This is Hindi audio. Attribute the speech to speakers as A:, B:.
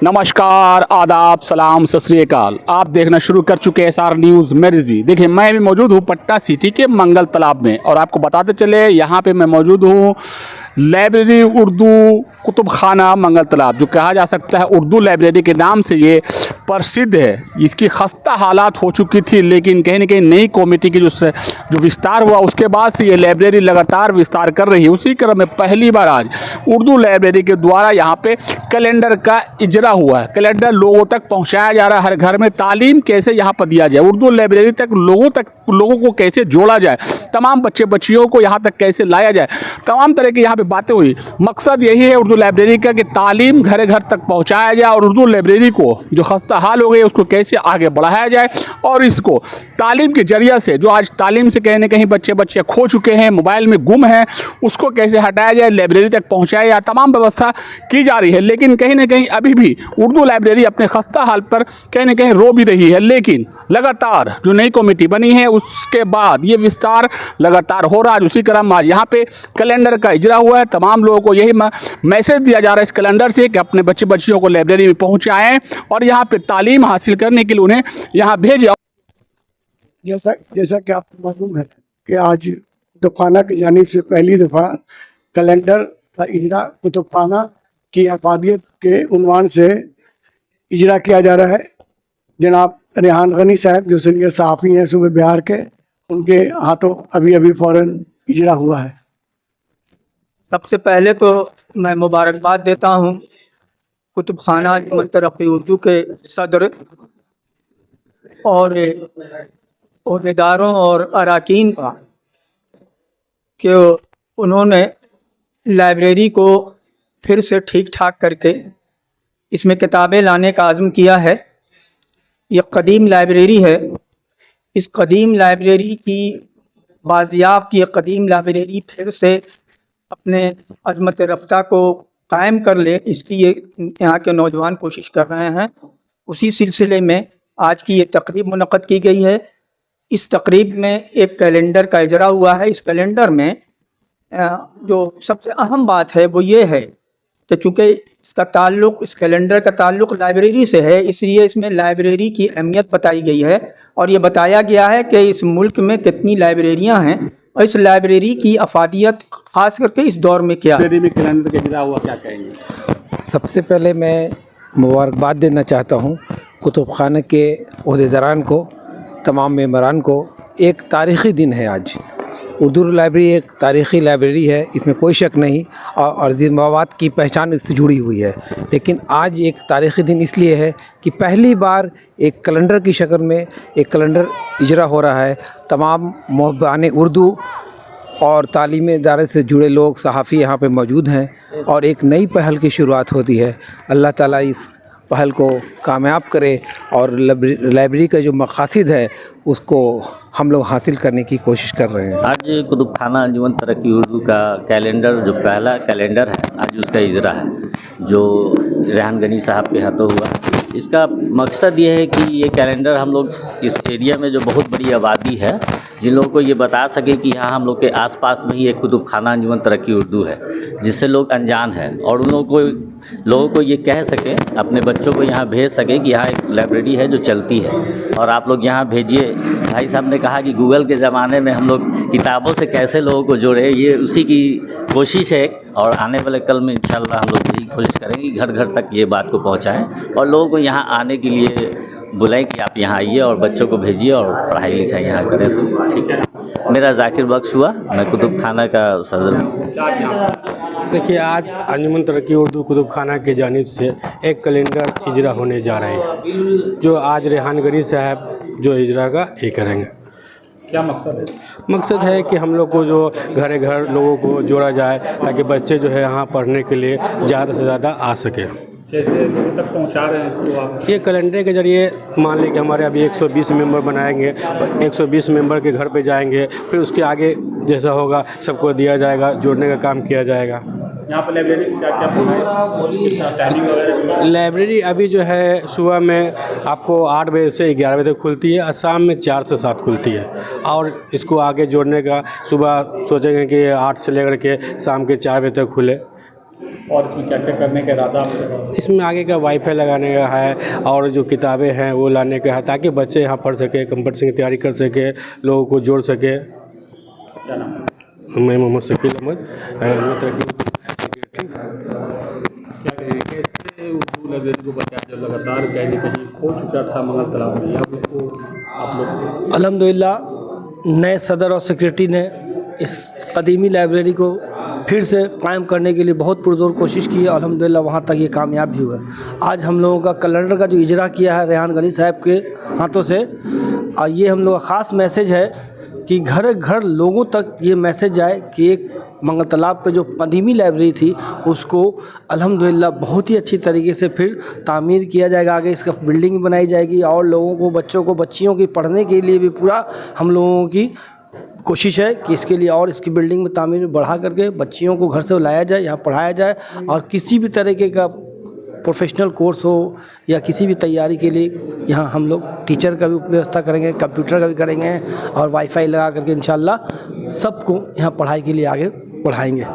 A: नमस्कार, आदाब, सलाम, सत श्री अकाल। आप देखना शुरू कर चुके हैं SR न्यूज़। मैं रिजवी। देखिए, मैं भी मौजूद हूँ पटना सिटी के मंगल तालाब में और आपको बताते चले यहाँ पे मैं मौजूद हूँ लाइब्रेरी उर्दू कुतुब खाना मंगल तालाब, जो कहा जा सकता है उर्दू लाइब्रेरी के नाम से ये प्रसिद्ध है। इसकी खस्ता हालात हो चुकी थी, लेकिन कहीं ना कहीं नई कमेटी की जो विस्तार हुआ उसके बाद से ये लाइब्रेरी लगातार विस्तार कर रही है। उसी क्रम में पहली बार आज उर्दू लाइब्रेरी के द्वारा यहाँ पे कैलेंडर का इजरा हुआ है। कैलेंडर लोगों तक पहुँचाया जा रहा है, हर घर में तालीम कैसे यहाँ पर दिया जाए, उर्दू लाइब्रेरी तक लोगों को कैसे जोड़ा जाए, तमाम बच्चे बच्चियों को यहाँ तक कैसे लाया जाए, तमाम तरह की यहाँ पे बातें हुई। मकसद यही है उर्दू लाइब्रेरी का कि तालीम घर घर तक पहुँचाया जाए और उर्दू लाइब्रेरी को जो खस्ता हाल हो गई उसको कैसे आगे बढ़ाया जाए और इसको तालीम के जरिए से जो आज तालीम से कहीं ना कहीं बच्चे खो चुके हैं, मोबाइल में गुम हैं, उसको कैसे हटाया जाए, लाइब्रेरी तक पहुँचाया जाए, तमाम व्यवस्था की जा रही है। लेकिन कहीं ना कहीं अभी भी उर्दू लाइब्रेरी अपने खस्ता हाल पर कहीं ना कहीं रो भी रही है। लेकिन लगातार जो नई कमेटी बनी है उसके बाद ये विस्तार लगातार हो रहा है। उसी क्रम आज यहाँ पे कैलेंडर का इजरा हुआ है। तमाम लोगों को यही मैसेज दिया जा रहा है इस कैलेंडर से कि अपने बच्चे बच्चियों को लाइब्रेरी में पहुँचाएँ और यहाँ पे तालीम हासिल करने के लिए उन्हें यहाँ भेजें।
B: जैसा कि आपको मालूम है कि आज कुतुबखाना की जानिब से पहली दफ़ा कैलेंडर का इजरा कुतुबखाना की अफादियत के उन्वान से इजरा किया जा रहा है। जनाब रेहान गनी साहब जो सीनियर सहाफ़ी हैं सूबे बिहार के, उनके हाथों अभी फ़ौरन इजरा हुआ है।
C: सबसे पहले तो मैं मुबारकबाद देता हूँ कुतुबखाना अंजुमन तरक्की उर्दू के सदर और अहदेदारों और अरकान का कि उन्होंने लाइब्रेरी को फिर से ठीक ठाक करके इसमें किताबें लाने का आज़म किया है। ये कदीम लाइब्रेरी है। इस कदीम लाइब्रेरी की बाज़ियाफ़ की कदीम लाइब्रेरी फिर से अपने अज़मत रफ्ता को कायम कर ले, इसकी ये यहाँ के नौजवान कोशिश कर रहे हैं। उसी सिलसिले में आज की ये तकरीब मुनक़्क़द की गई है। इस तकरीब में एक कैलेंडर का इजरा हुआ है। इस कैलेंडर में जो सबसे अहम बात है वो ये है कि चूँकि इस कैलेंडर का ताल्लुक़ लाइब्रेरी से है, इसलिए इसमें लाइब्रेरी की अहमियत बताई गई है और ये बताया गया है कि इस मुल्क में कितनी लाइब्रेरियाँ हैं और इस लाइब्रेरी की अफादियत ख़ास करके इस दौर में क्या है।
A: लाइब्रेरी में कैलेंडर का इजरा हुआ, क्या कहेंगे?
D: सबसे पहले मैं मुबारकबाद देना चाहता हूँ कुतुबखाना के अहदेदारान को, तमाम मेंबरान को। एक तारीख़ी दिन है आज। उर्दू लाइब्रेरी एक तारीख़ी लाइब्रेरी है, इसमें कोई शक नहीं, और मवाद की पहचान इससे जुड़ी हुई है। लेकिन आज एक तारीख़ी दिन इसलिए है कि पहली बार एक कैलेंडर की शक्ल में एक कैलेंडर इजरा हो रहा है। तमाम मुहब्बान उर्दू और तालीमी इदारे से जुड़े लोग, सहाफ़ी यहाँ पे मौजूद हैं और एक नई पहल की शुरुआत होती है। अल्लाह ताला इस पहल को कामयाब करे और लाइब्रेरी का जो मक़ासिद है उसको हम लोग हासिल करने की कोशिश कर रहे हैं।
E: आज कुतुबखाना अंजुमन तरक्की उर्दू का कैलेंडर जो पहला कैलेंडर है, आज उसका इजरा है जो रेहान गनी साहब के हाथों हुआ। इसका मकसद ये है कि ये कैलेंडर हम लोग इस एरिया में जो बहुत बड़ी आबादी है, जिन लोगों को ये बता सके कि यहाँ हम लोग के आसपास में ही एक कुतुबखाना अंजुमन तरक्की उर्दू है जिससे लोग अनजान हैं, और उन लोगों को ये कह सके, अपने बच्चों को यहाँ भेज सके कि यहाँ एक लाइब्रेरी है जो चलती है और आप लोग यहाँ भेजिए। भाई साहब ने कहा कि गूगल के ज़माने में हम लोग किताबों से कैसे लोगों को जोड़े, ये उसी की कोशिश है और आने वाले कल में इंशाल्लाह हम लोग यही कोशिश करेंगे कि घर घर तक ये बात को पहुँचाएँ और लोगों को यहाँ आने के लिए बुलाएं कि आप यहाँ आइए और बच्चों को भेजिए और पढ़ाई लिखाई यहाँ करें। तो ठीक है। मेरा जाकिर बख्श हुआ, मैं कुतुबखाना का सदर हूँ।
F: देखिए, आज अंजुमन तरक्की उर्दू कुतुबखाना की जानिब से एक कैलेंडर इजरा होने जा रहे हैं, जो आज रेहान गनी साहब जो इजरा का ये करेंगे।
A: क्या मकसद है?
F: मकसद है कि हम लोग को जो घर घर लोगों को जोड़ा जाए ताकि बच्चे जो है यहाँ पढ़ने के लिए ज़्यादा से ज़्यादा आ सके।
A: कैसे लोगों तक पहुंचा रहे हैं इसको आप?
F: ये कैलेंडर के ज़रिए मान लें कि हमारे अभी 120 मेंबर बनाएंगे और 120 मेंबर के घर पे जाएंगे, फिर उसके आगे जैसा होगा सबको दिया जाएगा, जोड़ने का काम किया जाएगा।
A: यहाँ पर लाइब्रेरी क्या क्या टाइमिंग वगैरह?
F: लाइब्रेरी अभी जो है सुबह में आपको 8 बजे से 11 बजे तक खुलती है और शाम में 4 से 7 खुलती है, और इसको आगे जोड़ने का सुबह सोचेंगे कि 8 से लेकर के शाम के 4 बजे तक खुले।
A: और इसमें क्या क्या करने का इरादा आपका?
F: इसमें आगे का वाईफाई लगाने का है और जो किताबें हैं वो लाने का है, ताकि बच्चे यहाँ पढ़ सके, कंपटीशन की तैयारी कर सके, लोगों को जोड़ सके।
A: क्या नाम है?
F: मैं मोहम्मद शकील अहमद,
A: क्या कहेंगे कैसे उर्दू लाइब्रेरी को बचाया जो लगातार कहीं न कहीं खो चुका था मंगल तालाब में, अब उसको आप लोग?
G: अल्हम्दुलिल्लाह नए सदर और सेक्रेटरी ने इस कदीमी लाइब्रेरी को फिर से कायम करने के लिए बहुत पुरजोर कोशिश की है। अल्हम्दुलिल्लाह वहाँ तक ये कामयाब भी हुआ। आज हम लोगों का कैलेंडर का जो इजरा किया है रेहान गनी साहब के हाथों से, और ये हम लोग का ख़ास मैसेज है कि घर घर लोगों तक ये मैसेज जाए कि एक मंगल तालाब पे जो कदीमी लाइब्रेरी थी उसको अल्हम्दुलिल्लाह बहुत ही अच्छी तरीके से फिर तामीर किया जाएगा। आगे इसका बिल्डिंग बनाई जाएगी और लोगों को, बच्चों को, बच्चियों की पढ़ने के लिए भी पूरा हम लोगों की कोशिश है कि इसके लिए और इसकी बिल्डिंग में तामीर बढ़ा करके बच्चियों को घर से लाया जाए, यहाँ पढ़ाया जाए, और किसी भी तरीके का प्रोफेशनल कोर्स हो या किसी भी तैयारी के लिए यहाँ हम लोग टीचर का भी व्यवस्था करेंगे, कंप्यूटर का भी करेंगे, और वाईफाई लगा करके इंशाल्लाह सबको यहाँ पढ़ाई के लिए आगे बढ़ाएंगे।